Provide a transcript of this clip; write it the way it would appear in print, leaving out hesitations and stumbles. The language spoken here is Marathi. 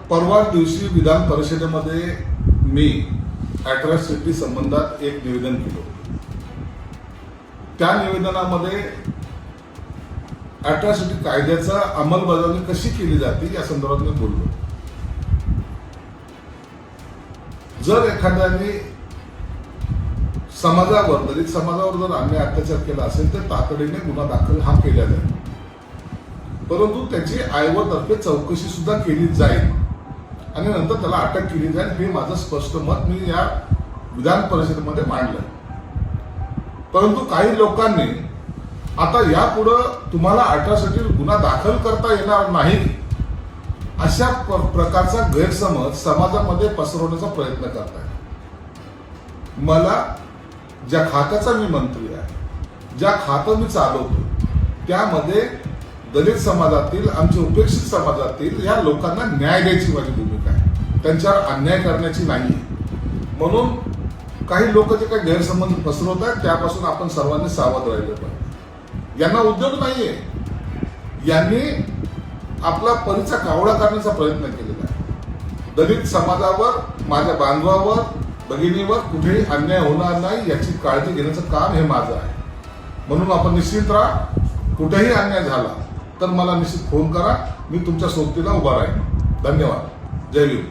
परवा दिवशी विधान परिषदेमध्ये मी अॅट्रॉसिटी संबंधात एक निवेदन केलं. त्या निवेदनामध्ये अॅट्रॉसिटी कायद्याचा अंमलबजावणी कशी केली जाते या संदर्भात मी बोललो. जर एखाद्याने समाजावर, दलित समाजावर जर अन्याय अत्याचार केला असेल तर तातडीने गुन्हा दाखल हा केला जाईल, परंतु त्याची आयोगातर्फे चौकशी सुद्धा केली जाईल आणि नंतर त्याला अटक केली जाईल. हे माझं स्पष्ट मत मी या विधान परिषदेमध्ये मांडलं. परंतु काही लोकांनी आता यापुढं तुम्हाला अॅट्रॉसिटी गुन्हा दाखल करता येणार नाही अशा प्रकारचा गैरसमज समाजामध्ये पसरवण्याचा प्रयत्न करताय. मला ज्या खात्याचा मी मंत्री आहे, ज्या खातं मी चालवतो, त्यामध्ये दलित समाजातील, आमच्या उपेक्षित समाजातील या लोकांना न्याय द्यायची माझी भूमिका आहे, त्यांच्यावर अन्याय करण्याची नाही. म्हणून काही लोक जे काही गैरसमज पसरवत आहेत त्यापासून आपण सर्वांनी सावध राहिलं पाहिजे. यांना उद्योग नाहीये, यांनी आपला परीचा कावडा करण्याचा प्रयत्न केलेला आहे. दलित समाजावर, माझ्या बांधवावर, भगिनीवर कुठेही अन्याय होणार नाही याची काळजी घेण्याचं काम हे माझं आहे. म्हणून आपण निश्चित राहा. कुठेही अन्याय झाला तर मला निश्चित फोन करा, मी तुमच्या सोबतीला उभा राहीन. धन्यवाद. जय भीम.